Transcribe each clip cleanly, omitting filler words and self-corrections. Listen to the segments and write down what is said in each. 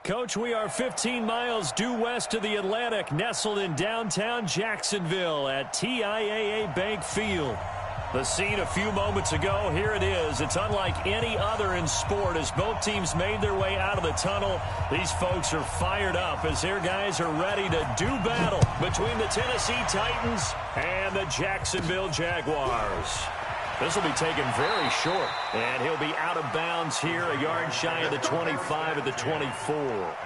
Coach, we are 15 miles due west of the Atlantic, nestled in downtown Jacksonville at TIAA Bank Field. The scene a few moments ago, here it is. It's unlike any other in sport as both teams made their way out of the tunnel. These folks are fired up as their guys are ready to do battle between the Tennessee Titans and the Jacksonville Jaguars. This will be taken very short, and he'll be out of bounds here, a yard shy of the 25 at the 24.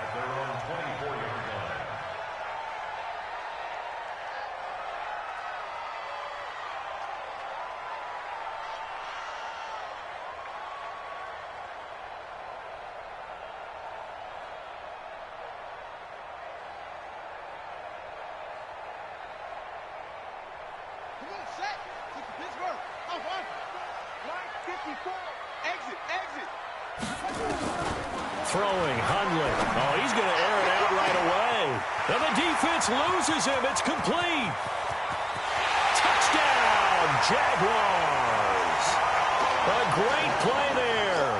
Throwing, Hundley. Oh, he's going to air it out right away. And the defense loses him. It's complete. Touchdown, Jaguars. A great play there.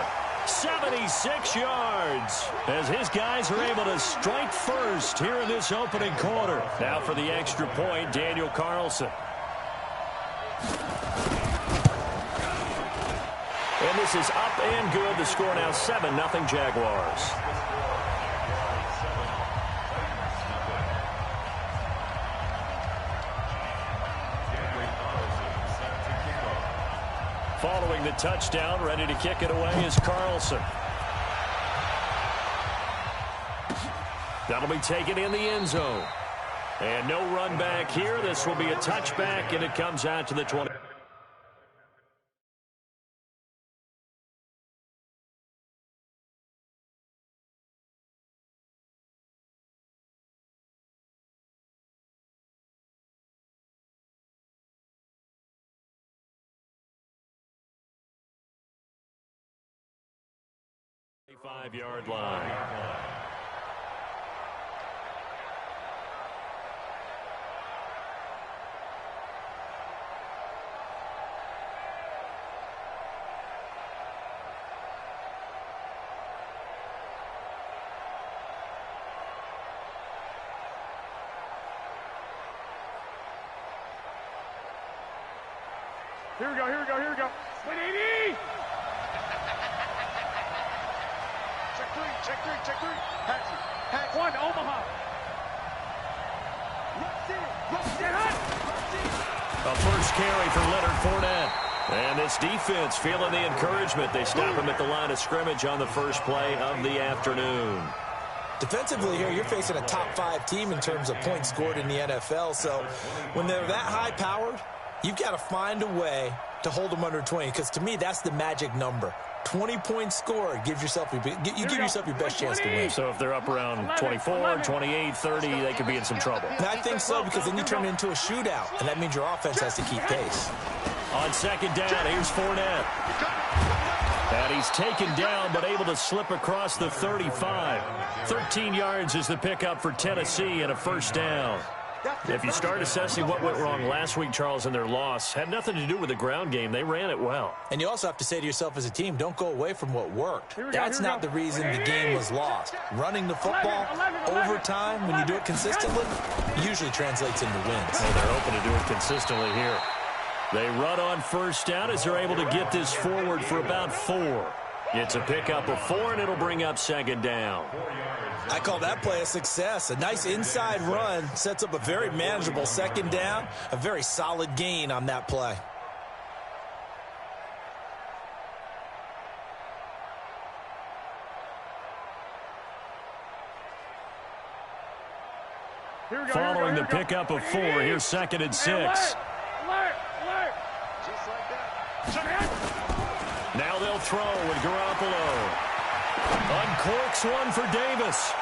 76 yards as his guys are able to strike first here in this opening quarter. Now for the extra point, Daniel Carlson. And this is up and good. The score now 7-0 Jaguars. Following the touchdown, ready to kick it away is Carlson. That'll be taken in the end zone. And no run back here. This will be a touchback, and it comes out to the 20. Five-yard line. Here we go, here we go, here we go. 180! Check three. Patrick. One, Omaha. A first carry for Leonard Fournette. And this defense feeling the encouragement. They stop him at the line of scrimmage on the first play of the afternoon. Defensively here, you're facing a top-5 team in terms of points scored in the NFL. So when they're that high-powered, you've got to find a way to hold them under 20. Because to me, that's the magic number. 20 points scored, give yourself your best chance to win. So if they're up around 24, 28, 30, they could be in some trouble. And I think so, because then you turn it into a shootout, and that means your offense has to keep pace. On second down, here's Fournette. And he's taken down, but able to slip across the 35. 13 yards is the pickup for Tennessee and a first down. If you start assessing what went wrong last week, Charles, in their loss, had nothing to do with the ground game. They ran it well. And you also have to say to yourself as a team, don't go away from what worked. That's not the reason the game was lost. Running the football over time, when you do it consistently, usually translates into wins. So they're hoping to do it consistently here. They run on first down as they're able to get this forward for about 4. It's a pickup of 4, and it'll bring up second down. I call that play a success. A nice inside run sets up a very manageable second down. A very solid gain on that play. Following the pickup of 4, here's second and 6. Alert! Just like that. Now they'll throw with Garoppolo. Uncorks one for Davis.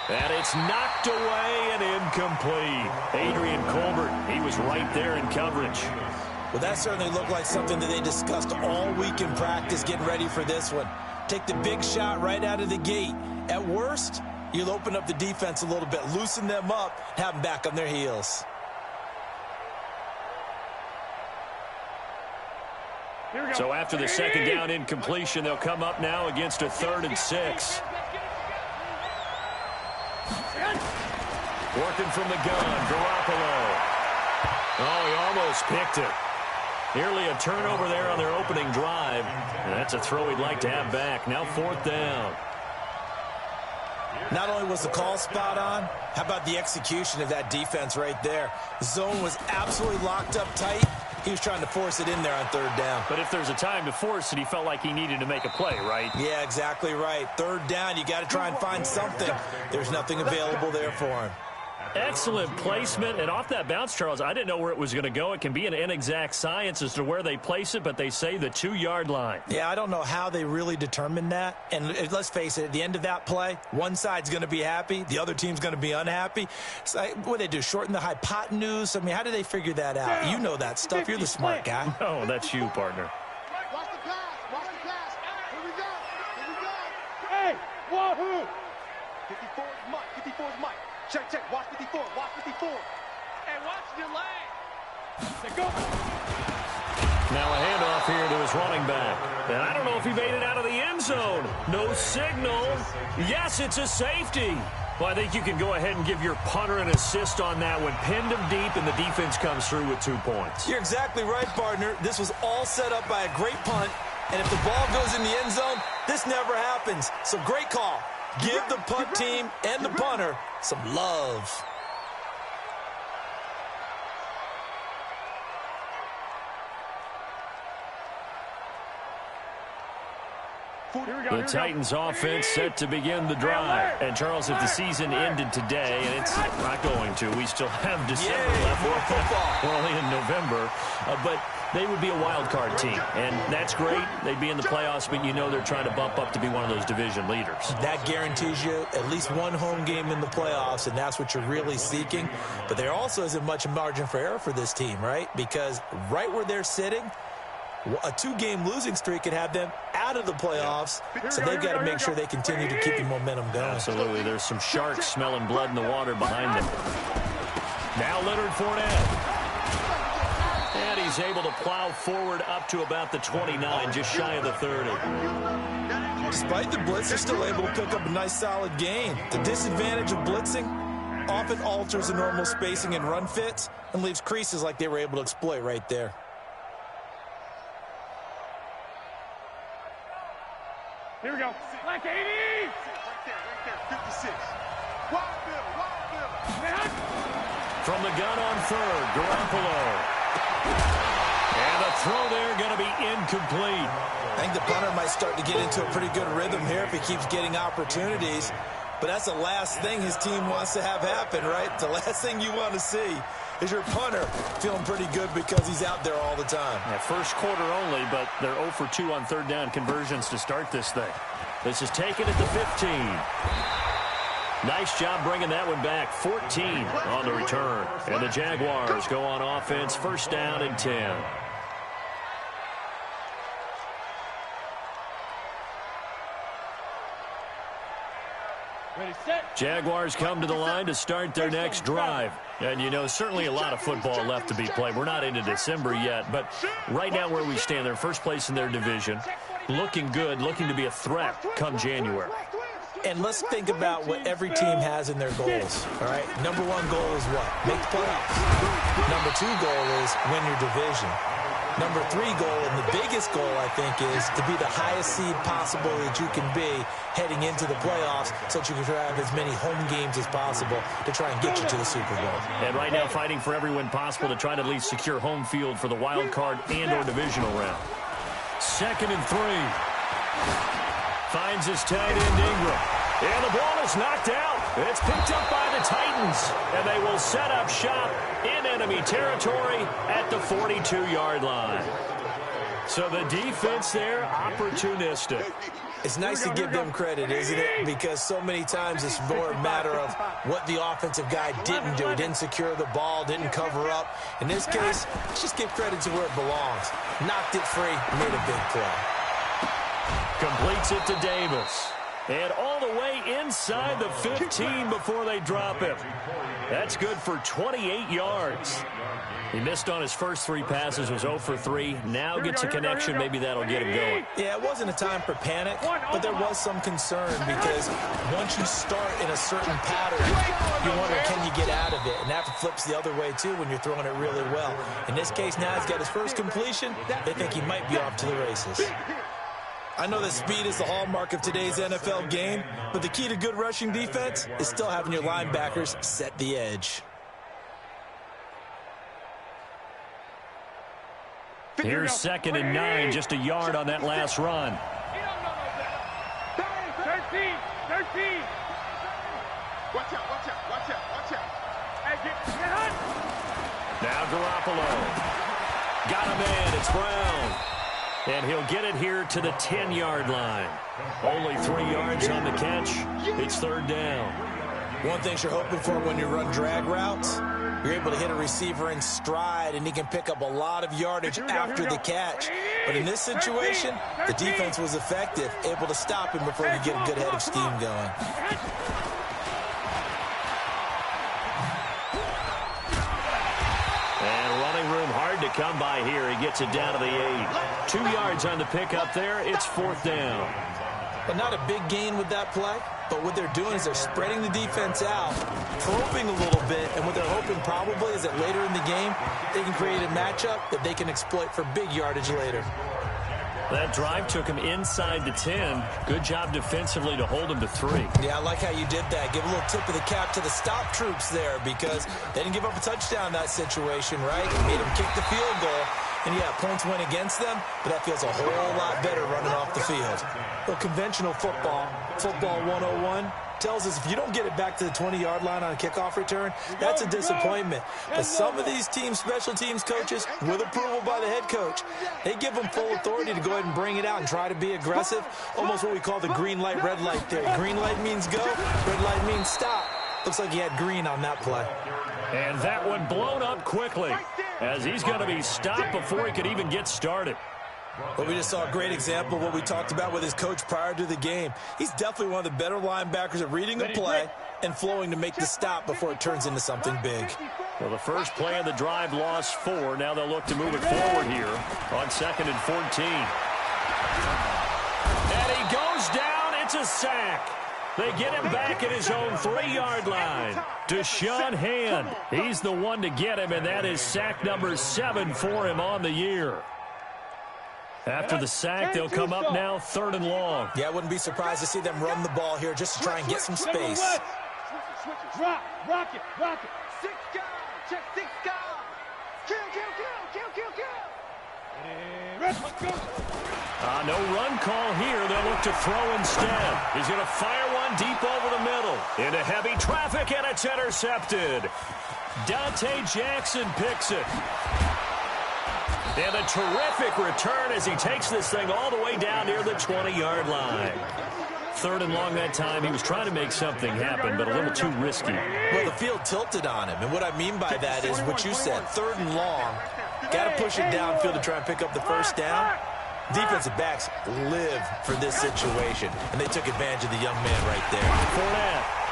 And it's knocked away and incomplete. Adrian Colbert, he was right there in coverage. Well, that certainly looked like something that they discussed all week in practice getting ready for this one. Take the big shot right out of the gate. At worst, you'll open up the defense a little bit, loosen them up, have them back on their heels. So after the second down incompletion, they'll come up now against a 3rd and 6. Working from the gun, Garoppolo. Oh, he almost picked it. Nearly a turnover there on their opening drive. And that's a throw he'd like to have back. Now 4th down. Not only was the call spot on, how about the execution of that defense right there? The zone was absolutely locked up tight. He was trying to force it in there on 3rd down. But if there's a time to force it, he felt like he needed to make a play, right? Yeah, exactly right. 3rd down, you got to try and find something. There's nothing available there for him. Excellent placement, and off that bounce, Charles, I didn't know where it was going to go. It can be an inexact science as to where they place it, but they say the 2-yard line. Yeah, I don't know how they really determined that. And let's face it, at the end of that play, one side's going to be happy, the other team's going to be unhappy. It's like, what do they do, shorten the hypotenuse? I mean, how do they figure that out? You know that stuff. You're the smart guy. No, that's you, partner. Watch the pass. Watch the pass. Here we go. Here we go. Hey, wahoo! 54 is Mike. 54 is Mike. Check, check. Watch 54. Watch 54. Hey, watch your leg. Go. Now a handoff here to his running back. And I don't know if he made it out of the end zone. No signal. Yes, it's a safety. Well, I think you can go ahead and give your punter an assist on that one. Pinned him deep, and the defense comes through with 2 points. You're exactly right, partner. This was all set up by a great punt. And if the ball goes in the end zone, this never happens. So great call. Give the punt team and the punter some love. The Titans offense set to begin the drive. And, Charles, if the season ended today, and it's not going to, we still have December left. More football. We're only in November. But they would be a wild card team. And that's great. They'd be in the playoffs, but you know they're trying to bump up to be one of those division leaders. That guarantees you at least one home game in the playoffs, and that's what you're really seeking. But there also isn't much margin for error for this team, right? Because right where they're sitting, a 2-game losing streak could have them out of the playoffs, so they've got to make sure they continue to keep the momentum going. Absolutely. There's some sharks smelling blood in the water behind them. Now Leonard Fournette. And he's able to plow forward up to about the 29, just shy of the 30. Despite the blitz, they're still able to pick up a nice solid gain. The disadvantage of blitzing often alters the normal spacing and run fits and leaves creases like they were able to exploit right there. Here we go. Like 80. Right there. 56. Wild Bill. From the gun on 3rd, Garoppolo. And the throw there going to be incomplete. I think the punter might start to get into a pretty good rhythm here if he keeps getting opportunities. But that's the last thing his team wants to have happen, right? The last thing you want to see is your punter feeling pretty good because he's out there all the time. Yeah, first quarter only, but they're 0 for 2 on 3rd down conversions to start this thing. This is taken at the 15. Nice job bringing that one back. 14 on the return. And the Jaguars go on offense, 1st down and 10. Jaguars come to the line to start their next drive. And, you know, certainly a lot of football left to be played. We're not into December yet, but right now where we stand, they're first place in their division. Looking good, looking to be a threat come January. And let's think about what every team has in their goals, all right? Number 1 goal is what? Make the playoffs. Number 2 goal is win your division. Number 3 goal, and the biggest goal, I think, is to be the highest seed possible that you can be heading into the playoffs so that you can have as many home games as possible to try and get you to the Super Bowl. And right now fighting for every win possible to try to at least secure home field for the wild card and or divisional round. 2nd and 3. Finds his tight end Ingram. And the ball is knocked out. It's picked up by the Titans. And they will set up shop in enemy territory at the 42-yard line. So the defense there, opportunistic. It's nice to give them credit, isn't it? Because so many times it's more a matter of what the offensive guy didn't do. Didn't secure the ball, didn't cover up. In this case, let's just give credit to where it belongs. Knocked it free, made a big play. Completes it to Davis. And all the way inside the 15 before they drop him. That's good for 28 yards. He missed on his first 3 passes, was 0 for 3. Now gets a connection. Maybe that'll get him going. Yeah, it wasn't a time for panic, but there was some concern because once you start in a certain pattern, you wonder, can you get out of it? And that flips the other way, too, when you're throwing it really well. In this case, now he's got his first completion. They think he might be off to the races. I know that speed is the hallmark of today's NFL game, but the key to good rushing defense is still having your linebackers set the edge. Here's 2nd and 9, just a yard on that last run. 13. Watch out. Now Garoppolo. Got a man, it's Brown. And he'll get it here to the 10-yard line. Only 3 yards on the catch. It's 3rd down. One thing you're hoping for when you run drag routes, you're able to hit a receiver in stride, and he can pick up a lot of yardage after the catch. But in this situation, the defense was effective, able to stop him before he get a good head of steam going. And running room hard to come by here. He gets it down to the 8. 2 yards on the pickup there. It's 4th down. But not a big gain with that play. But what they're doing is they're spreading the defense out, probing a little bit, and what they're hoping probably is that later in the game, they can create a matchup that they can exploit for big yardage later. That drive took him inside the 10. Good job defensively to hold him to 3. Yeah, I like how you did that. Give a little tip of the cap to the stop troops there because they didn't give up a touchdown in that situation, right? It made them kick the field goal. And, yeah, points went against them, but that feels a whole lot better running off the field. Well, conventional football 101, tells us if you don't get it back to the 20-yard line on a kickoff return, that's a disappointment. But some of these teams, special teams coaches, with approval by the head coach, they give them full authority to go ahead and bring it out and try to be aggressive, almost what we call the green light, red light theory. Green light means go, red light means stop. Looks like he had green on that play. And that one blown up quickly as he's going to be stopped before he could even get started. Well, we just saw a great example of what we talked about with his coach prior to the game. He's definitely one of the better linebackers at reading the play and flowing to make the stop before it turns into something big. Well, the first play of the drive lost 4. Now they'll look to move it forward here on 2nd and 14. And he goes down. It's a sack. They get him back at his own 3-yard line. Deshaun Hand, he's the one to get him, and that is sack number 7 for him on the year. After the sack, they'll come up now 3rd and long. Yeah, I wouldn't be surprised to see them run the ball here just to try and get some space. Rock it. 6 guys. Check 6 guys. Kill. No run call here. They'll look to throw instead. He's going to fire one deep over the middle. Into heavy traffic, and it's intercepted. Dante Jackson picks it. And a terrific return as he takes this thing all the way down near the 20-yard line. 3rd and long that time. He was trying to make something happen, but a little too risky. Well, the field tilted on him, and what I mean by that is what you said, 3rd and long. Got to push it downfield to try and pick up the first down. Defensive backs live for this situation, and they took advantage of the young man right there. Fournette.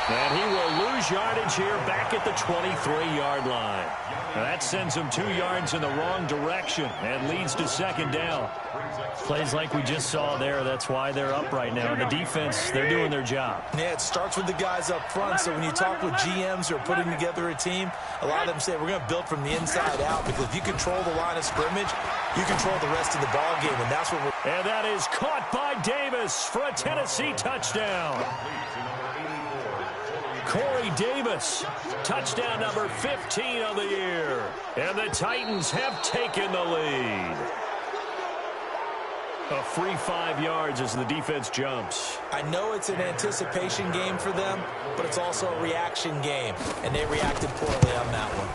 And he will lose yardage here back at the 23-yard line. Now that sends him 2 yards in the wrong direction and leads to 2nd down. Plays like we just saw there. That's why they're up right now. And the defense, they're doing their job. Yeah, it starts with the guys up front. So when you talk with GMs who are putting together a team, a lot of them say we're going to build from the inside out because if you control the line of scrimmage, you control the rest of the ball game, and that's what we're... And that is caught by Davis for a Tennessee touchdown. Corey Davis, touchdown number 15 of the year. And the Titans have taken the lead. A free 5 yards as the defense jumps. I know it's an anticipation game for them, but it's also a reaction game, and they reacted poorly on that one.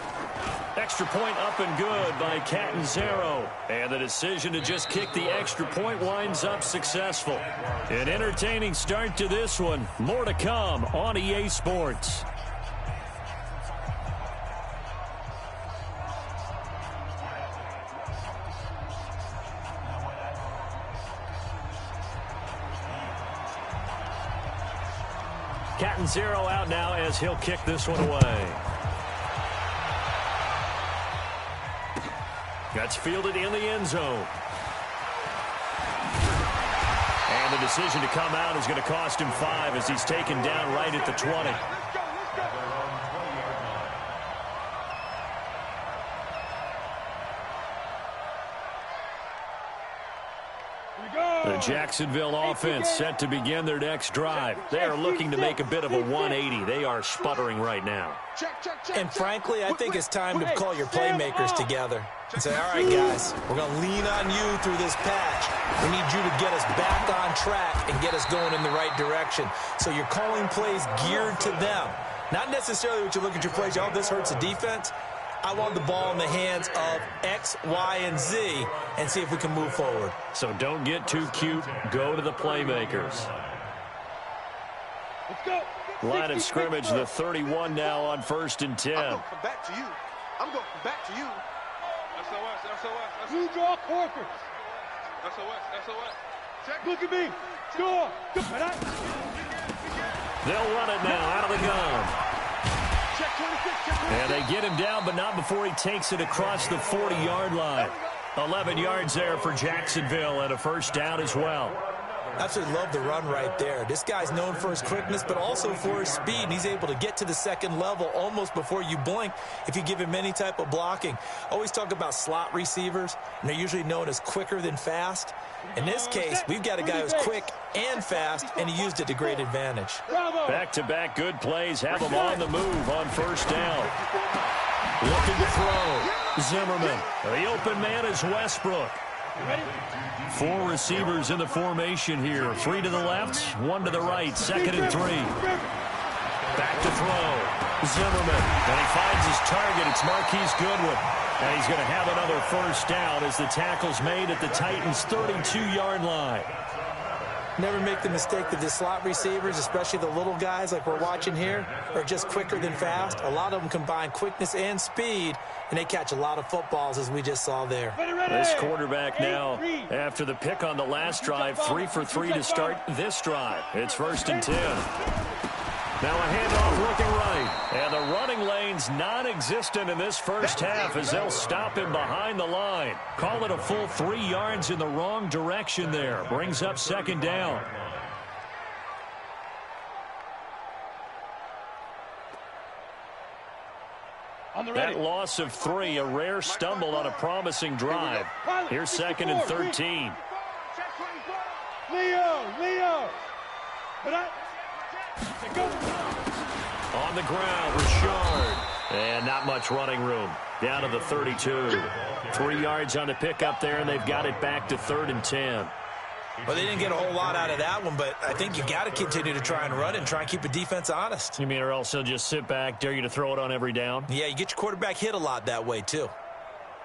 Extra point up and good by Catanzaro. And the decision to just kick the extra point winds up successful. An entertaining start to this one. More to come on EA Sports. Catanzaro out now as he'll kick this one away. That's fielded in the end zone. And the decision to come out is going to cost him 5 as he's taken down right at the 20. The Jacksonville offense set to begin their next drive. They are looking to make a bit of a 180. They are sputtering right now. And frankly, I think it's time to call your playmakers together and say, all right, guys, we're going to lean on you through this patch. We need you to get us back on track and get us going in the right direction. So you're calling plays geared to them. Not necessarily what you look at your plays, oh, this hurts the defense. I want the ball in the hands of X, Y, and Z and see if we can move forward. So don't get too cute. Go to the playmakers. Let's go. Line of scrimmage, the 31 now on 1st and 10. I'm going to come back to you. I'm going to come back to you. SOS. You draw quarters. SOS. Check. Look at me. Score. They'll run it now out of the gun. And they get him down, but not before he takes it across the 40-yard line. 11 yards there for Jacksonville and a first down as well. Absolutely love the run right there. This guy's known for his quickness, but also for his speed. And he's able to get to the second level almost before you blink if you give him any type of blocking. Always talk about slot receivers, and they're usually known as quicker than fast. In this case, we've got a guy who's quick and fast, and he used it to great advantage. Back-to-back good plays have him on the move on first down. Looking to throw. Zimmerman. The open man is Westbrook. 4 receivers in the formation here. 3 to the left, 1 to the right. 2nd and 3. Back to throw. Zimmerman. And he finds his target. It's Marquise Goodwin. And he's going to have another first down as the tackle's made at the Titans' 32-yard line. Never make the mistake that the slot receivers, especially the little guys like we're watching here, are just quicker than fast. A lot of them combine quickness and speed, and they catch a lot of footballs, as we just saw there. This quarterback now, after the pick on the last drive, 3 for 3 to start this drive. It's 1st and 10. Now a handoff looking right. And the running lane's non-existent in this first half as they'll stop him behind the line. Call it a full 3 yards in the wrong direction there. Brings up 2nd down. That loss of 3, a rare stumble on a promising drive. Here's 2nd and 13. Leo. On the ground, Richard. And not much running room. Down to the 32. 3 yards on the pickup there, and they've got it back to 3rd and 10. Well, they didn't get a whole lot out of that one, but I think you got to continue to try and run and try and keep the defense honest. You mean or else they'll just sit back, dare you to throw it on every down? Yeah, you get your quarterback hit a lot that way, too.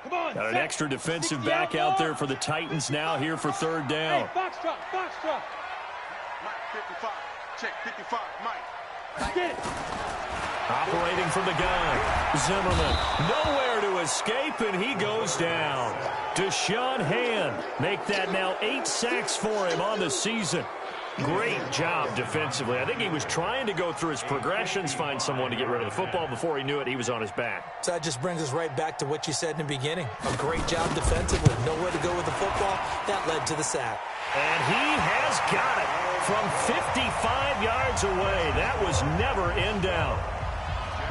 Come on, got an extra defensive back out there for the Titans now here for 3rd down. Hey, box drop. Mike, 55. Check, 55, Mike. Get it. Operating from the gun. Zimmerman. Nowhere to escape, and he goes down. Deshaun Hand. Make that now 8 sacks for him on the season. Great job defensively. I think he was trying to go through his progressions, find someone to get rid of the football. Before he knew it, he was on his back. So that just brings us right back to what you said in the beginning. A great job defensively. Nowhere to go with the football. That led to the sack. And he has got it from 55 yards away. That was never in doubt.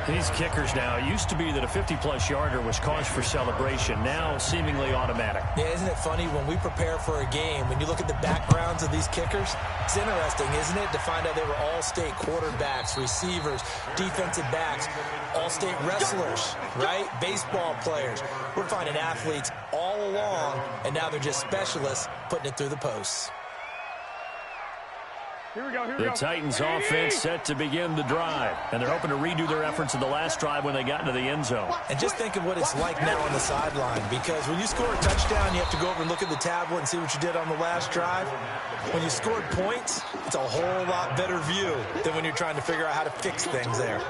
These kickers now, it used to be that a 50-plus yarder was cause for celebration. Now seemingly automatic. Yeah, isn't it funny when we prepare for a game, when you look at the backgrounds of these kickers, it's interesting, isn't it, to find out they were all-state quarterbacks, receivers, defensive backs, all-state wrestlers, right? Baseball players. We're finding athletes all along, and now they're just specialists putting it through the posts. Here we go. The Titans offense set to begin the drive, and they're hoping to redo their efforts of the last drive when they got into the end zone. And just think of what it's like now on the sideline, because when you score a touchdown, you have to go over and look at the tablet and see what you did on the last drive. When you scored points, it's a whole lot better view than when you're trying to figure out how to fix things there.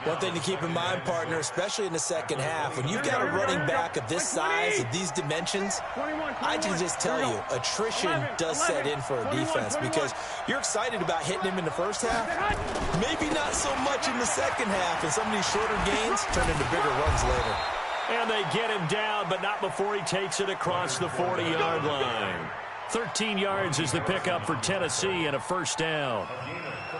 One thing to keep in mind, partner, especially in the second half, when you've got a running back of this size, of these dimensions, I can just tell you, attrition does set in for a defense because you're excited about hitting him in the first half, maybe not so much in the second half, and some of these shorter gains turn into bigger runs later. And they get him down, but not before he takes it across the 40-yard line. 13 yards is the pickup for Tennessee and a first down.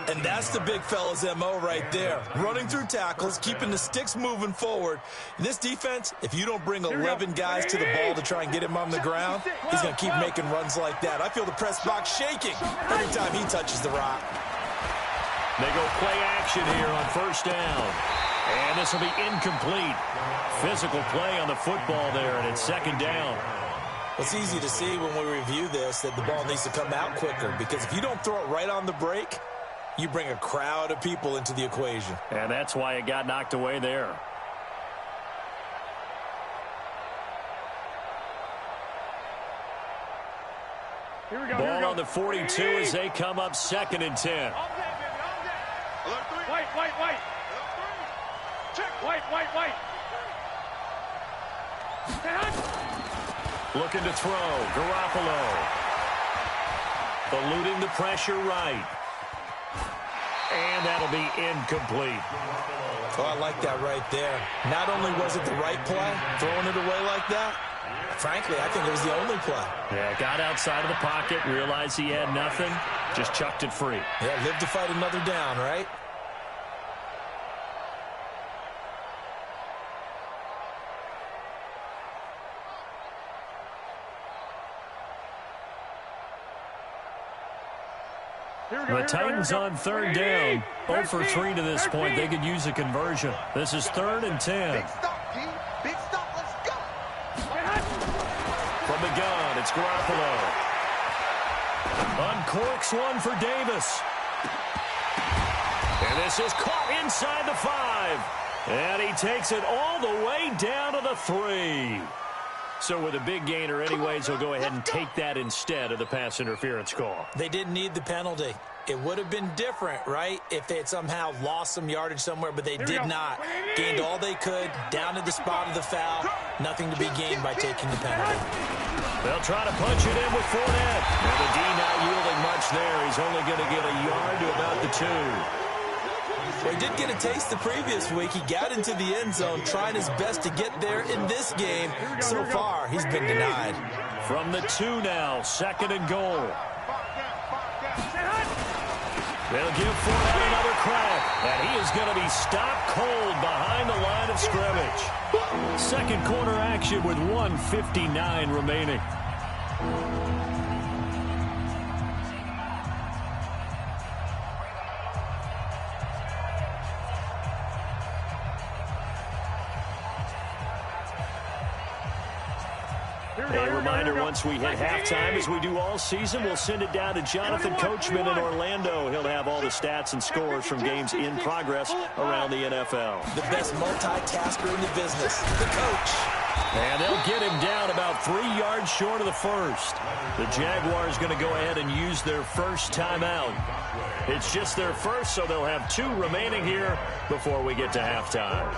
And that's the big fella's MO right there. Running through tackles, keeping the sticks moving forward. In this defense, if you don't bring 11 guys to the ball to try and get him on the ground, he's going to keep making runs like that. I feel the press box shaking every time he touches the rock. They go play action here on first down. And this will be incomplete. Physical play on the football there, and it's second down. It's easy to see when we review this that the ball needs to come out quicker, because if you don't throw it right on the break, you bring a crowd of people into the equation. And that's why it got knocked away there. Ball on the 42 as they come up 2nd and 10. Looking to throw. Garoppolo. Eluding the pressure right. And that'll be incomplete. Oh, I like that right there. Not only was it the right play, throwing it away like that, frankly, I think it was the only play. Yeah, got outside of the pocket, realized he had nothing, just chucked it free. Yeah, live to fight another down, right? The Titans on 3rd down. 0 for 3 to this point. They could use a conversion. This is 3rd and 10. Big stop, G. Big stop. Let's go. From the gun, it's Garoppolo. Uncorks one for Davis. And this is caught inside the 5. And he takes it all the way down to the 3. So with a big gainer anyways, he'll go ahead and take that instead of the pass interference call. They didn't need the penalty. It would have been different, right, if they had somehow lost some yardage somewhere, but they did not. Gained all they could, down to the spot of the foul. Nothing to be gained by taking the penalty. They'll try to punch it in with Fournette. And the D not yielding much there. He's only going to get a yard to about the 2. Well, he did get a taste the previous week. He got into the end zone, trying his best to get there in this game. So far, he's been denied. From the 2 now, 2nd and goal. They'll give Fournette another crack, and he is going to be stopped cold behind the line of scrimmage. Second quarter action with 1:59 remaining. A reminder, once we hit halftime, as we do all season, we'll send it down to Jonathan Coachman in Orlando. He'll have all the stats and scores from games in progress around the NFL. The best multitasker in the business, the coach. And they'll get him down about 3 yards short of the first. The Jaguars going to go ahead and use their first timeout. It's just their first, so they'll have 2 remaining here before we get to halftime.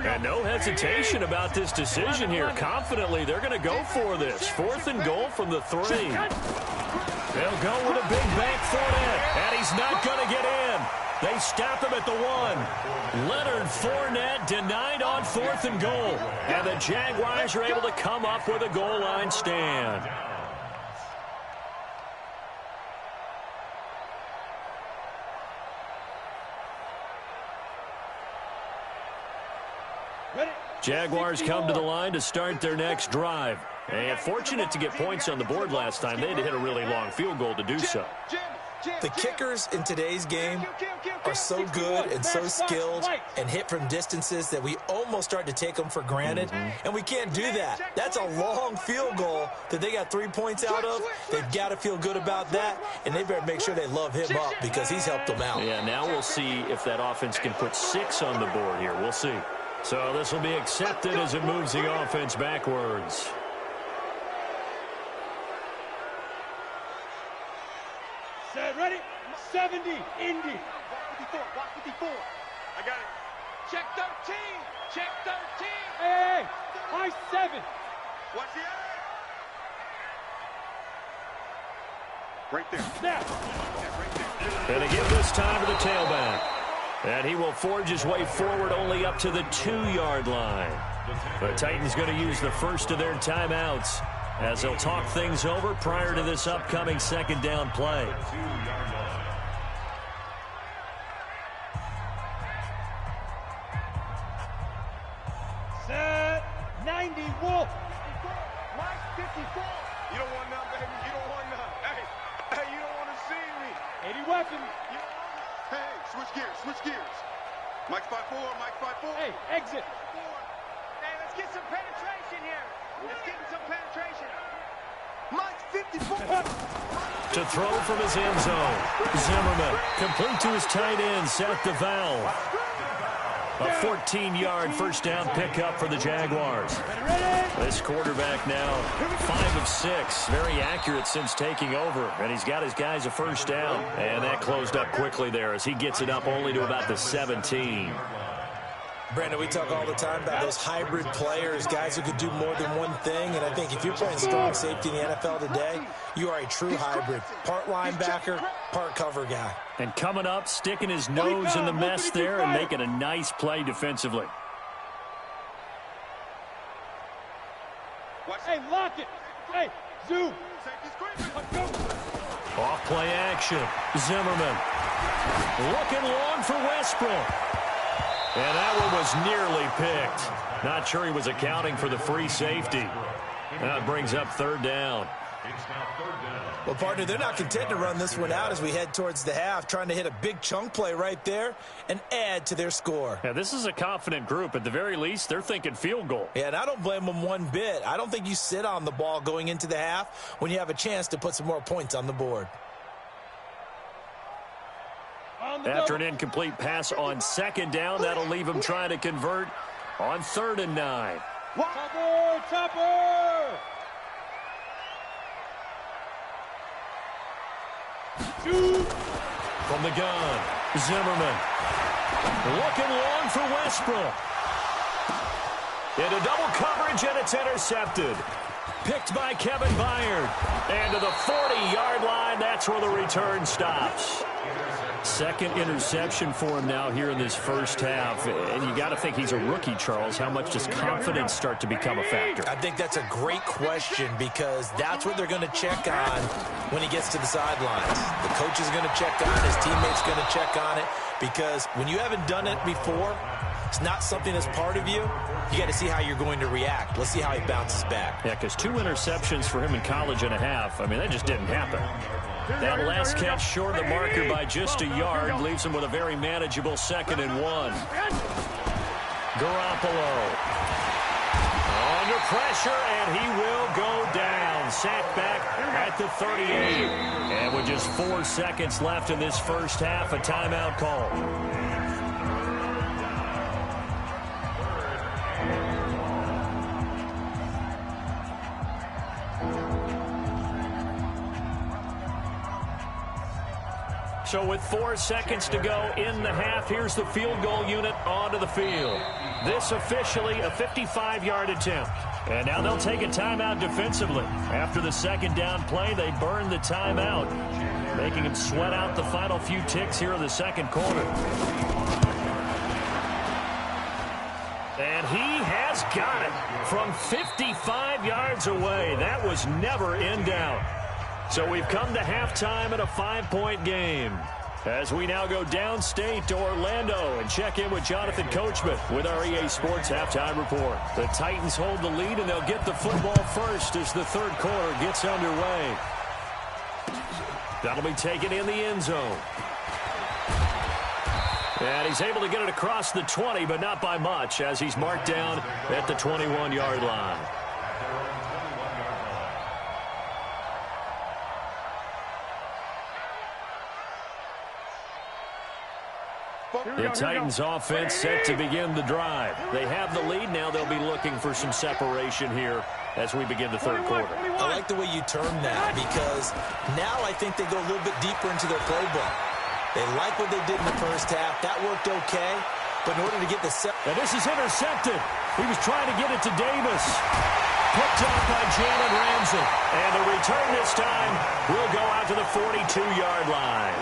And no hesitation about this decision here. Confidently, they're going to go for this. 4th and goal from the 3. They'll go with a big bank Fournette, and he's not going to get in. They stop him at the 1. Leonard Fournette denied on 4th and goal. And the Jaguars are able to come up with a goal line stand. Jaguars come to the line to start their next drive. And fortunate to get points on the board last time. They had to hit a really long field goal to do so. The kickers in today's game are so good and so skilled and hit from distances that we almost start to take them for granted. And we can't do that. That's a long field goal that they got 3 points out of. They've got to feel good about that, and they better make sure they love him up because he's helped them out. Yeah, now we'll see if that offense can put 6 on the board here. We'll see. So this will be accepted as it moves the offense backwards. Set, ready? 70, Indy. Walk 54. I got it. Check 13. Check 13. Hey, high 7. Watch the eye. Right there. Snap. Right there. And they give this time to the tailback. And he will forge his way forward only up to the 2-yard line. The Titans going to use the first of their timeouts as they'll talk things over prior to this upcoming second down play. Set 90 Wolf. Mike 54. You don't want none, baby. You don't want none. Hey, you don't want to see me. 80 weapon. Hey, switch gears. Mike 5-4, Mike 5-4. Hey, exit. Hey, let's get some penetration here. Let's get some penetration. Mike 54. To throw from his end zone. Zimmerman complete to his tight end, Seth DeVal. A 14-yard first down pickup for the Jaguars. This quarterback now 5 of 6. Very accurate since taking over. And he's got his guys a first down. And that closed up quickly there as he gets it up only to about the 17. Brandon, we talk all the time about those hybrid players, guys who could do more than one thing. And I think if you're playing strong safety in the NFL today, you are a true hybrid. Part linebacker, part cover guy. And coming up, sticking his nose in the mess there and making a nice play defensively. Hey, lock it. Hey, zoom. Off play action. Zimmerman looking long for Westbrook. And that one was nearly picked. Not sure he was accounting for the free safety. That brings up third down. Well, partner, they're not content to run this one out as we head towards the half, trying to hit a big chunk play right there and add to their score. Yeah, this is a confident group. At the very least, they're thinking field goal. Yeah, and I don't blame them one bit. I don't think you sit on the ball going into the half when you have a chance to put some more points on the board. After an incomplete pass on second down, that'll leave him trying to convert on 3rd and 9. Topper! From the gun, Zimmerman looking long for Westbrook. Into double coverage, and it's intercepted. Picked by Kevin Byard. And to the 40-yard line, that's where the return stops. Second interception for him now here in this first half. And you got to think he's a rookie, Charles. How much does confidence start to become a factor? I think that's a great question because that's what they're going to check on when he gets to the sidelines. The coach is going to check on it. His teammates going to check on it because when you haven't done it before, it's not something that's part of you. You got to see how you're going to react. Let's see how he bounces back. Yeah, because 2 interceptions for him in college and a half. I mean, that just didn't happen. That last catch short of the marker by just a yard leaves him with a very manageable 2nd and 1. Garoppolo under pressure, and he will go down. Sacked back at the 38. And with just 4 seconds left in this first half, a timeout call. So with 4 seconds to go in the half, here's the field goal unit onto the field. This officially a 55-yard attempt. And now they'll take a timeout defensively. After the second down play, they burn the timeout, making them sweat out the final few ticks here in the second quarter. And he has got it from 55 yards away. That was never in doubt. So we've come to halftime in a 5-point game. As we now go downstate to Orlando and check in with Jonathan Coachman with our EA Sports Halftime Report. The Titans hold the lead, and they'll get the football first as the third quarter gets underway. That'll be taken in the end zone. And he's able to get it across the 20, but not by much, as he's marked down at the 21-yard line. The Titans offense set to begin the drive. They have the lead. Now they'll be looking for some separation here as we begin the third quarter. I like the way you term that because now I think they go a little bit deeper into their playbook. They like what they did in the first half. That worked okay. But in order to get the set... And this is intercepted. He was trying to get it to Davis. Picked off by Jalen Ramsey. And the return this time will go out to the 42-yard line.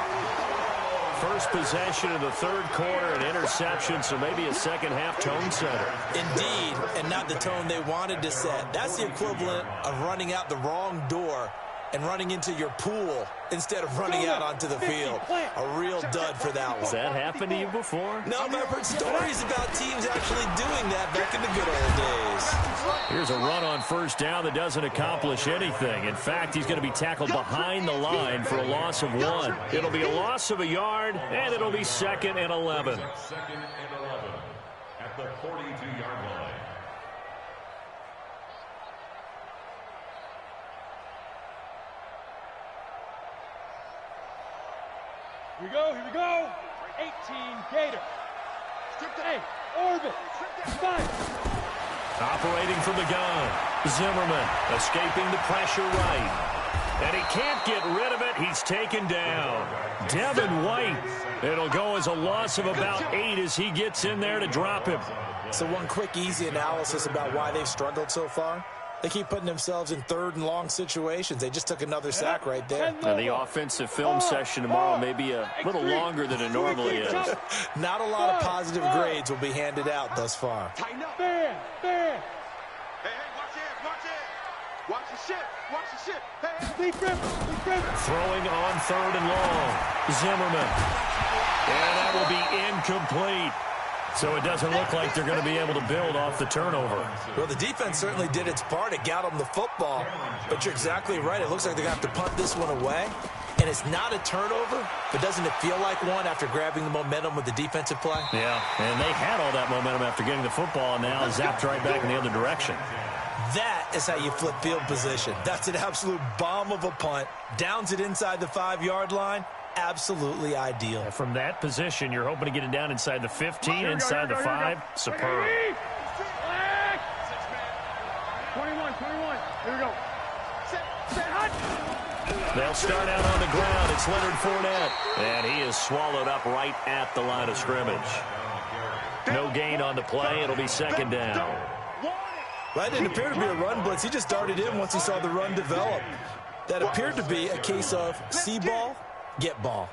First possession of the third quarter, an interception, so maybe a second-half tone setter. Indeed, and not the tone they wanted to set. That's the equivalent of running out the wrong door and running into your pool instead of running out onto the field. A real dud for that one. Has that happened to you before? No, but I've heard stories about teams actually doing that back in the good old days. Here's a run on first down that doesn't accomplish anything. In fact, he's going to be tackled behind the line for a loss of 1. It'll be a loss of a yard, and it'll be 2nd and 11. Second and 11 at the 42-yard line. Here we go. 18, Gator. Hey, orbit. 5. Operating from the gun. Zimmerman escaping the pressure right. And he can't get rid of it. He's taken down. Devin White. It'll go as a loss of about 8 as he gets in there to drop him. So one quick, easy analysis about why they've struggled so far. They keep putting themselves in third and long situations. They just took another sack right there. And the offensive film session tomorrow may be a little longer than it normally is. Not a lot of positive grades will be handed out thus far. Tighten up. Hey, watch the ship. Watch the ship. Hey, Throwing on third and long. Zimmerman. And that will be incomplete. So it doesn't look like they're going to be able to build off the turnover. Well, the defense certainly did its part. It got them the football. But you're exactly right. It looks like they're going to have to punt this one away. And it's not a turnover, but doesn't it feel like one after grabbing the momentum with the defensive play? Yeah, and they had all that momentum after getting the football, and now zapped right back in the other direction. That is how you flip field position. That's an absolute bomb of a punt. Downs it inside the 5-yard line. Absolutely ideal. From that position, you're hoping to get it down inside the 15, inside the 5. Superb. 21. Here we go. They'll start out on the ground. It's Leonard Fournette. And he is swallowed up right at the line of scrimmage. No gain on the play. It'll be 2nd down. Well, that didn't appear to be a run blitz. He just darted in once he saw the run develop. That appeared to be a case of see ball, get ball.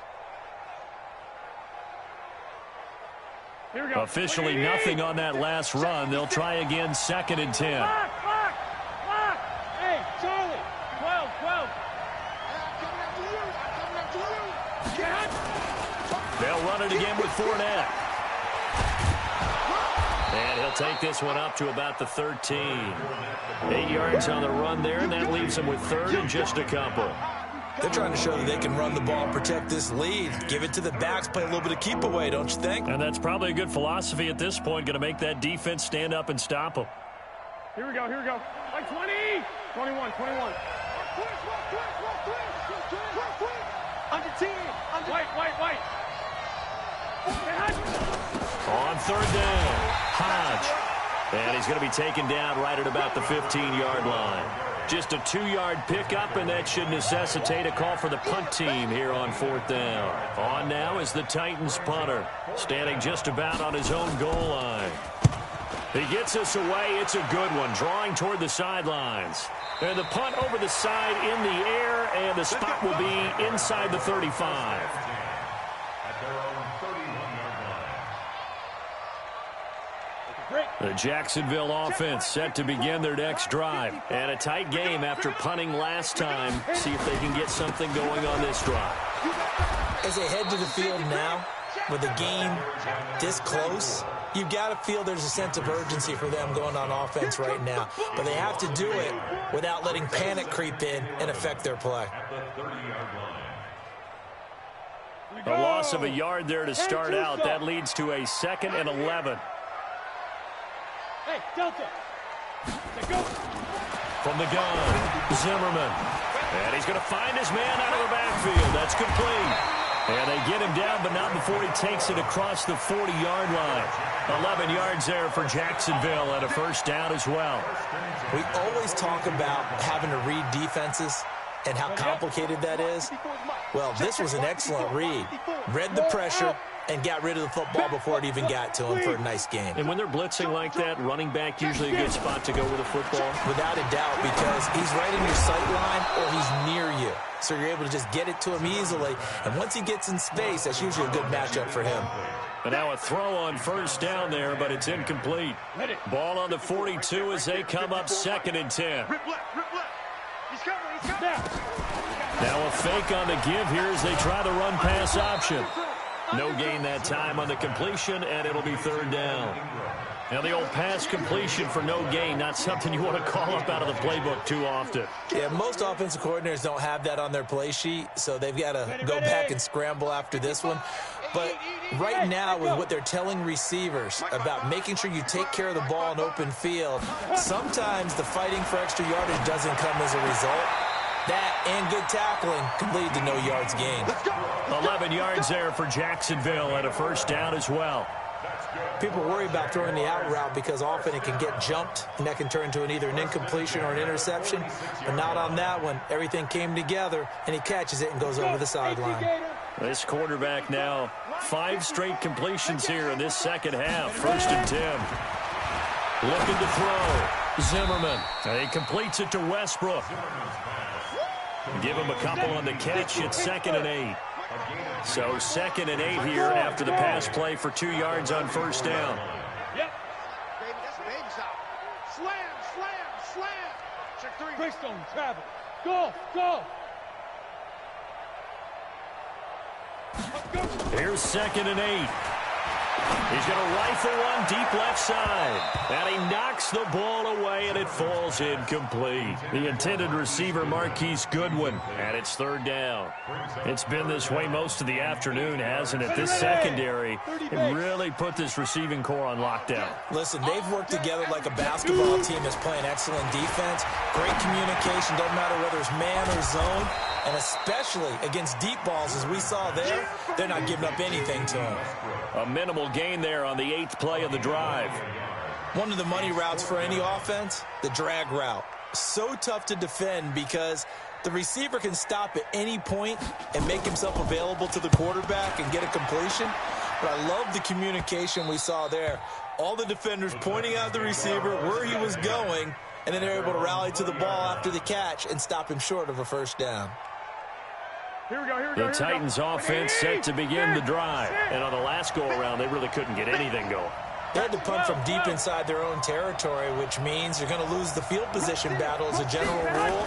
Here we go. Officially nothing on that last run. They'll try again, 2nd and 10. Lock. Hey, Charlie. 12. They'll run it again with Fournette. And he'll take this one up to about the 13. 8 yards on the run there, and that leaves him with 3rd and just a couple. They're trying to show that they can run the ball and protect this lead. Give it to the backs, play a little bit of keep away, don't you think? And that's probably a good philosophy at this point, going to make that defense stand up and stop them. Here we go. Like 20. 21. Under 10. White. On 3rd down, Hodge. And he's going to be taken down right at about the 15-yard line. Just a 2-yard pickup, and that should necessitate a call for the punt team here on 4th down. On now is the Titans punter, standing just about on his own goal line. He gets us away. It's a good one, drawing toward the sidelines. And the punt over the side in the air, and the spot will be inside the 35. The Jacksonville offense set to begin their next drive. And a tight game after punting last time. See if they can get something going on this drive. As they head to the field now, with the game this close, you've got to feel there's a sense of urgency for them going on offense right now. But they have to do it without letting panic creep in and affect their play. A loss of a yard there to start out. That leads to a 2nd and 11. Hey, Delta. Go. From the gun, Zimmerman. And he's going to find his man out of the backfield. That's complete. And they get him down, but not before he takes it across the 40-yard line. 11 yards there for Jacksonville and a 1st down as well. We always talk about having to read defenses and how complicated that is. Well, this was an excellent read. Read the pressure, and got rid of the football before it even got to him for a nice game. And when they're blitzing like that, running back usually a good spot to go with the football? Without a doubt, because he's right in your sight line or he's near you. So you're able to just get it to him easily. And once he gets in space, that's usually a good matchup for him. But now a throw on first down there, but it's incomplete. Ball on the 42 as they come up 2nd and 10. Rip left, rip left. He's coming, he's coming. Now a fake on the give here as they try the run-pass option. No gain that time on the completion, and it'll be 3rd down. Now the old pass completion for no gain, not something you want to call up out of the playbook too often. Yeah, most offensive coordinators don't have that on their play sheet, so they've got to go back and scramble after this one. But right now, with what they're telling receivers about making sure you take care of the ball in open field, sometimes the fighting for extra yardage doesn't come as a result. That and good tackling can lead to no yards gained. 11 yards there for Jacksonville and a 1st down as well. People worry about throwing the out route because often it can get jumped, and that can turn into either an incompletion or an interception. But not on that one. Everything came together, and he catches it and goes over the sideline. This quarterback now, 5 straight completions here in this second half. 1st and 10. Looking to throw. Zimmerman. And he completes it to Westbrook. Give him a couple on the catch. It's 2nd and 8. So 2nd and 8 here after the pass play for 2 yards on 1st down. Yep. Baby, that's baby style. Slam, slam, slam. Check 3. Greystone, travel. Go, go. Here's 2nd and 8. He's going to rifle one deep left side. And he knocks the ball away, and it falls incomplete. The intended receiver, Marquise Goodwin, and it's 3rd down. It's been this way most of the afternoon, hasn't it? This secondary really put this receiving core on lockdown. Listen, they've worked together like a basketball team that's playing excellent defense. Great communication, doesn't matter whether it's man or zone. And especially against deep balls, as we saw there, they're not giving up anything to him. A minimal gain there on the 8th play of the drive. One of the money routes for any offense, the drag route. So tough to defend because the receiver can stop at any point and make himself available to the quarterback and get a completion. But I love the communication we saw there. All the defenders pointing out the receiver, where he was going, and then they're able to rally to the ball after the catch and stop him short of a 1st down. Here we go. The Titans offense set to begin the drive. And on the last go-around, they really couldn't get anything going. They had to punt from deep inside their own territory, which means you're going to lose the field position battle as a general rule.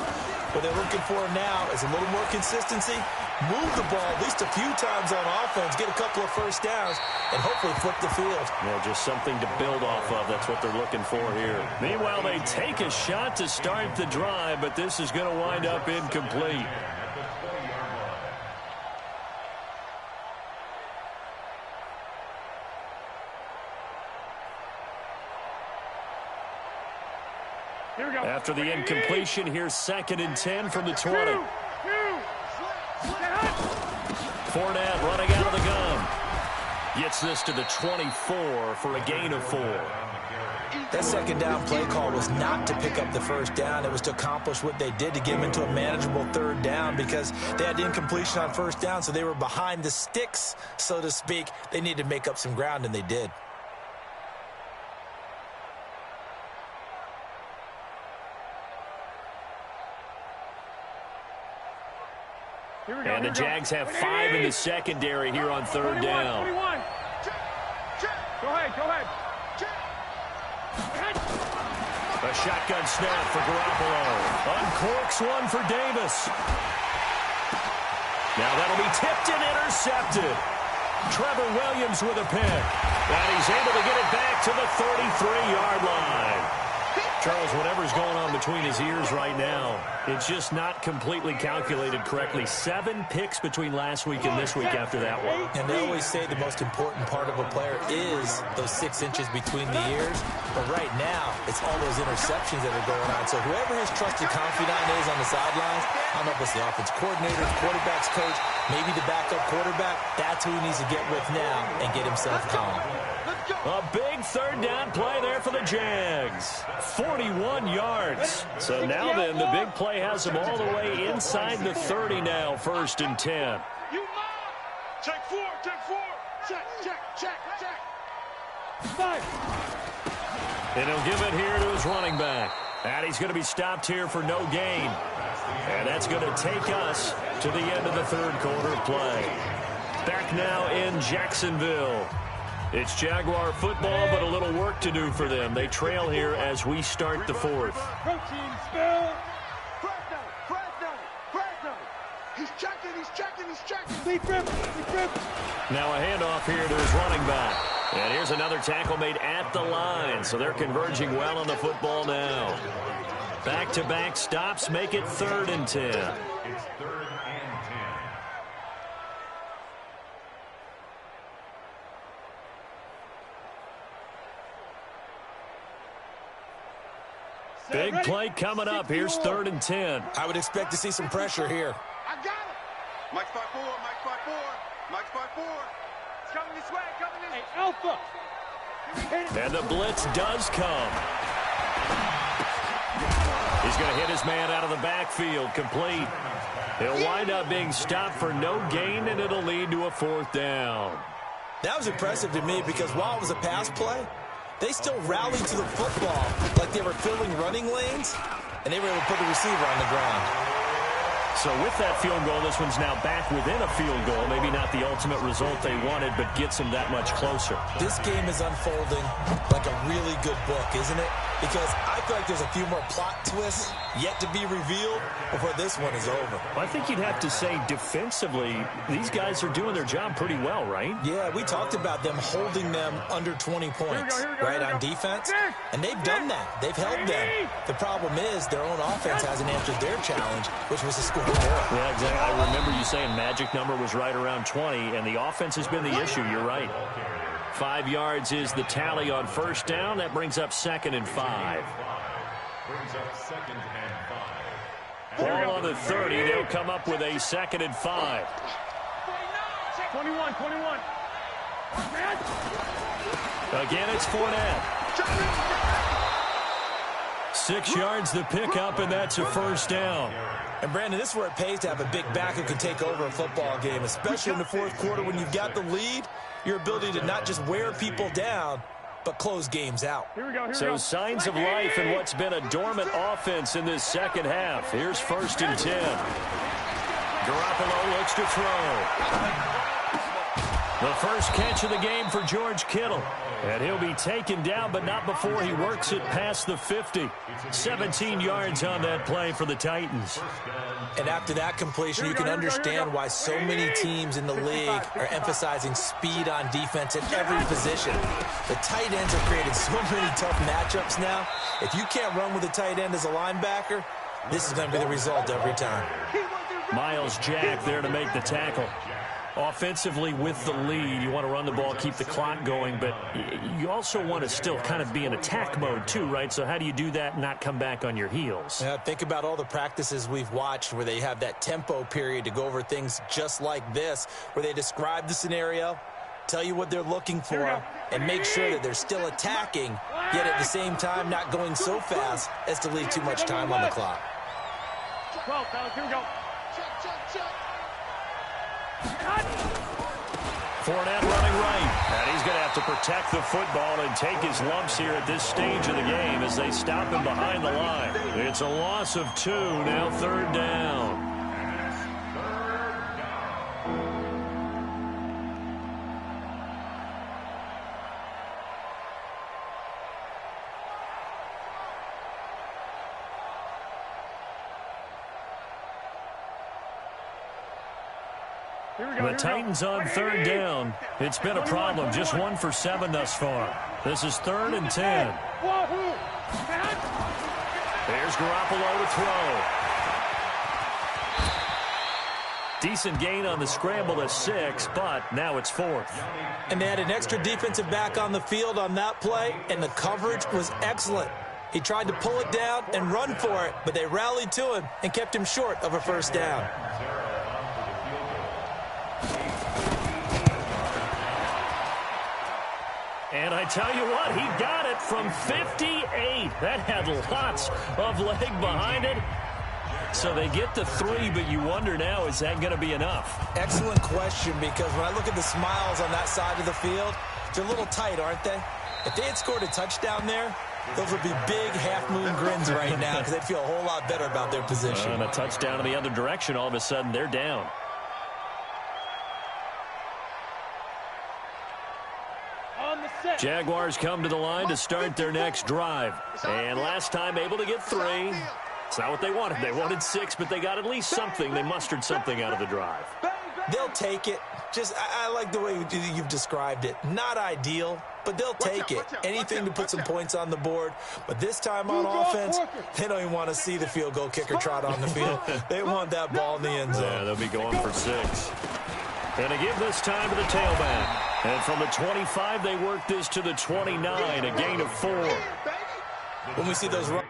What they're looking for now is a little more consistency, move the ball at least a few times on offense, get a couple of 1st downs, and hopefully flip the field. Well, just something to build off of. That's what they're looking for here. Meanwhile, they take a shot to start the drive, but this is going to wind up incomplete. After the incompletion, here's 2nd and 10 from the 20. Fournette running out of the gun. Gets this to the 24 for a gain of 4. That 2nd down play call was not to pick up the 1st down. It was to accomplish what they did to get them into a manageable 3rd down because they had incompletion on 1st down, so they were behind the sticks, so to speak. They needed to make up some ground, and they did. And the Jags have 5 in the secondary here on 3rd down. Go ahead. A shotgun snap for Garoppolo. Uncorks one for Davis. Now that'll be tipped and intercepted. Trevor Williams with a pick. And he's able to get it back to the 33-yard line. Charles, whatever's going on between his ears right now, it's just not completely calculated correctly. 7 picks between last week and this week after that one. And they always say the most important part of a player is those 6 inches between the ears. But right now, it's all those interceptions that are going on. So whoever his trusted confidant is on the sidelines, I don't know if it's the offensive coordinator, quarterback's coach, maybe the backup quarterback, that's who he needs to get with now and get himself calm. A big 3rd down play there for the Jags. 41 yards. So now then, the big play has them all the way inside the 30 now, 1st and 10. You check 4. Check. And he'll give it here to his running back. And he's going to be stopped here for no gain. And that's going to take us to the end of the third quarter of play. Back now in Jacksonville. It's Jaguar football, but a little work to do for them. They trail here as we start the fourth. Protein spill. Fresno. He's checking. Deep rip. Now a handoff here to his running back. And here's another tackle made at the line. So they're converging well on the football now. Back-to-back stops make it 3rd and 10. It's 3rd and 10. Big play coming up. Here's 3rd and 10. I would expect to see some pressure here. I got it. Mike's 5-4. It's coming this way. Hey, Alpha. And the blitz does come. He's going to hit his man out of the backfield. Complete. He'll wind up being stopped for no gain, and it'll lead to a 4th down. That was impressive to me because while it was a pass play, they still rallied to the football like they were filling running lanes, and they were able to put the receiver on the ground. So with that field goal, this one's now back within a field goal. Maybe not the ultimate result they wanted, but gets them that much closer. This game is unfolding like a really good book, isn't it? Because I feel like there's a few more plot twists yet to be revealed before this one is over. I think you'd have to say defensively, these guys are doing their job pretty well, right? Yeah, we talked about them holding them under 20 points, right, on defense. And they've done that. They've held them. The problem is their own offense hasn't answered their challenge, which was to score more. Yeah, exactly. I remember you saying magic number was right around 20, and the offense has been the issue. You're right. 5 yards is the tally on 1st down. That brings up 2nd and 5. Ball on the 30. They'll come up with a 2nd and 5. 21. Again, it's Fournette. 6 yards the pickup, and that's a 1st down. And, Brandon, this is where it pays to have a big back who can take over a football game, especially in the 4th quarter when you've got the lead, your ability to not just wear people down, but close games out. So signs of life in what's been a dormant offense in this second half. Here's 1st and 10. Garoppolo looks to throw. The first catch of the game for George Kittle. And he'll be taken down, but not before he works it past the 50. 17 yards on that play for the Titans. And after that completion, you can understand why so many teams in the league are emphasizing speed on defense at every position. The tight ends have created so many tough matchups now. If you can't run with a tight end as a linebacker, this is going to be the result every time. Miles Jack there to make the tackle. Offensively with the lead, you want to run the ball, keep the clock going, but you also want to still kind of be in attack mode too, right? So how do you do that and not come back on your heels? Yeah, think about all the practices we've watched where they have that tempo period to go over things just like this, where they describe the scenario, tell you what they're looking for, and make sure that they're still attacking, yet at the same time not going so fast as to leave too much time on the clock. 12, fellas, here we go. Check. Fournette running right. And he's going to have to protect the football and take his lumps here at this stage of the game as they stop him behind the line. It's a loss of 2, now 3rd down. The Titans on 3rd down. It's been a problem. Just 1 for 7 thus far. This is 3rd and 10. There's Garoppolo to throw. Decent gain on the scramble to 6, but now it's 4th. And they had an extra defensive back on the field on that play, and the coverage was excellent. He tried to pull it down and run for it, but they rallied to him and kept him short of a 1st down. And I tell you what, he got it from 58. That had lots of leg behind it. So they get the 3, but you wonder now, is that going to be enough? Excellent question, because when I look at the smiles on that side of the field, they're a little tight, aren't they? If they had scored a touchdown there, those would be big half-moon grins right now because they'd feel a whole lot better about their position. And a touchdown in the other direction, all of a sudden they're down. Jaguars come to the line to start their next drive. And last time able to get 3. It's not what they wanted. They wanted 6, but they got at least something. They mustered something out of the drive. They'll take it. I like the way you've described it. Not ideal, but they'll take it. Anything to put some points on the board. But this time on offense, they don't even want to see the field goal kicker trot on the field. They want that ball in the end zone. Yeah, they'll be going for 6. And to give this time to the tailback. And from the 25, they work this to the 29, a gain of 4. When we see those runs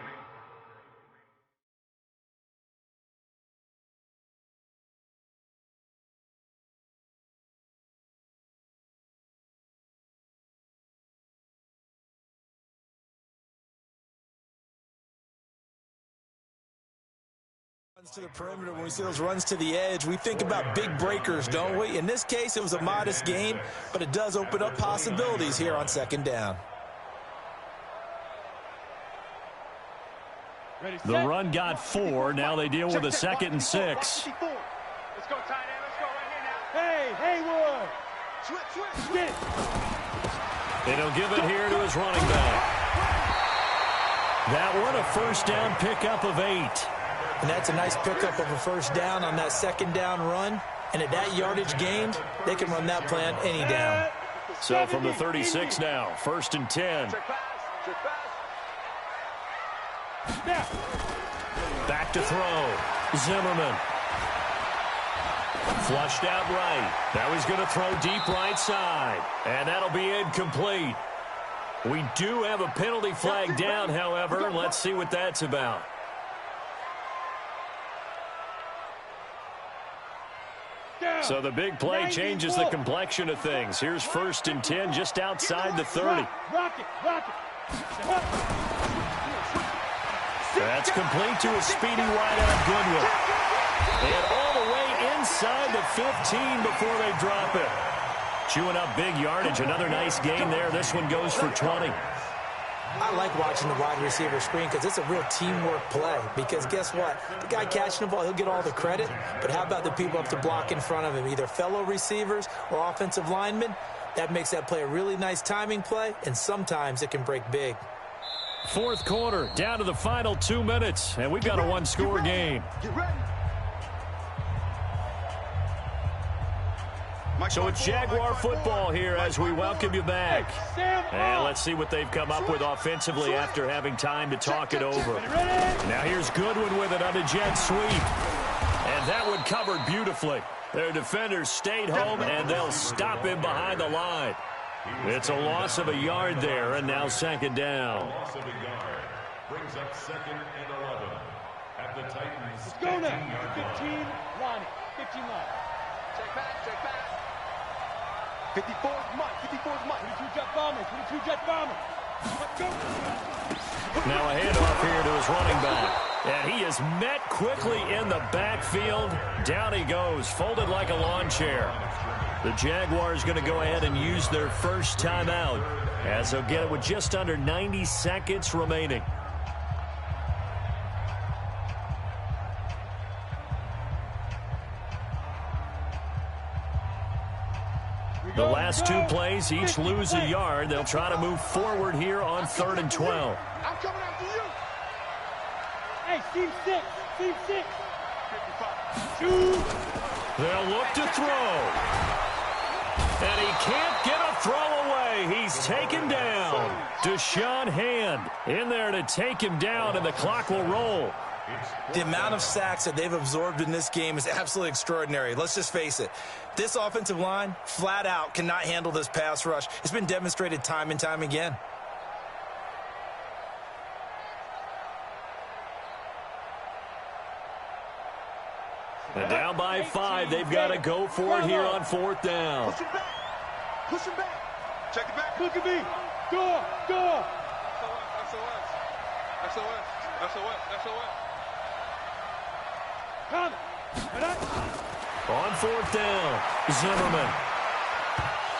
to the perimeter, when we see those runs to the edge, we think about big breakers, don't we? In this case, it was a modest gain, but it does open up possibilities here on second down. The run got 4. Now they deal with a 2nd and 6. Let's go, tight end. Let's go right here now. Hey, Haywood. Switch. And he'll give it here to his running back. That one a first down pickup of 8. And that's a nice pickup of a first down on that second down run. And at that yardage gained, they can run that plan any down. So from the 36 now, 1st and 10. Back to throw. Zimmerman. Flushed out right. Now he's going to throw deep right side. And that'll be incomplete. We do have a penalty flag down, however. Let's see what that's about. So the big play changes the complexion of things. Here's 1st and 10 just outside the 30. That's complete to a speedy wideout Goodwin. And all the way inside the 15 before they drop it. Chewing up big yardage. Another nice gain there. This one goes for 20. I like watching the wide receiver screen because it's a real teamwork play. Because guess what? The guy catching the ball, he'll get all the credit. But how about the people up to block in front of him, either fellow receivers or offensive linemen? That makes that play a really nice timing play, and sometimes it can break big. 4th quarter, down to the final 2 minutes, and we've got a 1-score game. Get ready. So it's Jaguar football here as we welcome you back. And let's see what they've come up with offensively after having time to talk it over. Now here's Goodwin with it on a jet sweep. And that one covered beautifully. Their defenders stayed home, and they'll stop him behind the line. It's a loss of a yard there, and now 2nd down. Loss of a yard brings up 2nd and 11 at the Titans. Let's go now. 15 line. 15 line. Check back. 54 is Mike. 22 jet bomber. Let's go. Now a handoff here to his running back. And he is met quickly in the backfield. Down he goes, folded like a lawn chair. The Jaguars going to go ahead and use their first timeout as they'll get it with just under 90 seconds remaining. The last 2 plays, each lose a yard. They'll try to move forward here on 3rd and 12. I'm coming after you. Hey, team 6. 55. They'll look to throw. And he can't get a throw away. He's taken down. Deshaun Hand in there to take him down, and the clock will roll. The amount of sacks that they've absorbed in this game is absolutely extraordinary. Let's just face it. This offensive line, flat out, cannot handle this pass rush. It's been demonstrated time and time again. And down by 5, they've got to go for it here on 4th down. Push him back. Check it back. Look at me. Door. SOS. On fourth down, Zimmerman.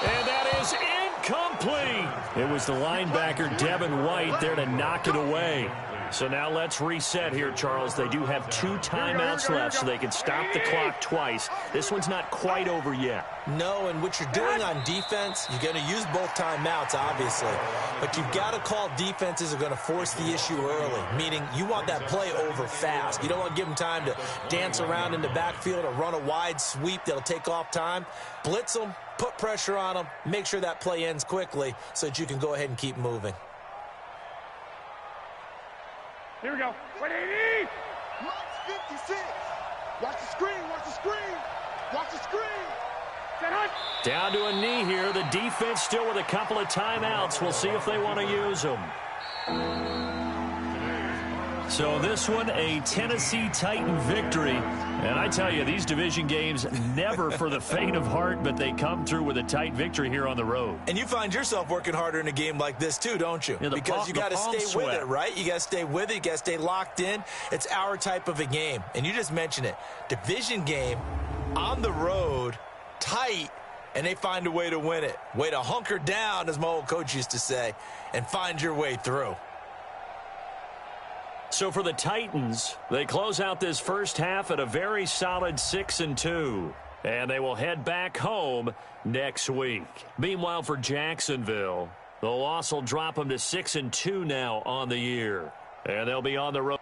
And that is incomplete. It was the linebacker, Devin White, there to knock it away. So now let's reset here, Charles. They do have 2 timeouts left, so they can stop the clock twice. This one's not quite over yet. No, and what you're doing on defense, you're going to use both timeouts, obviously. But you've got to call defenses are going to force the issue early, meaning you want that play over fast. You don't want to give them time to dance around in the backfield or run a wide sweep that'll take off time. Blitz them, put pressure on them, make sure that play ends quickly so that you can go ahead and keep moving. Here we go. 180. Watch 56. Watch the screen. Watch the screen. Watch the screen. Down to a knee here. The defense still with a couple of timeouts. We'll see if they want to use them. So this one, a Tennessee Titan victory. And I tell you, these division games never for the faint of heart, but they come through with a tight victory here on the road. And you find yourself working harder in a game like this too, don't you? Yeah, because you got to stay sweat with it, right? You got to stay with it. You got to stay locked in. It's our type of a game. And you just mentioned it. Division game on the road, tight, and they find a way to win it. Way to hunker down, as my old coach used to say, and find your way through. So for the Titans, they close out this first half at a very solid 6-2. And they will head back home next week. Meanwhile, for Jacksonville, the loss will drop them to 6-2 now on the year. And they'll be on the road.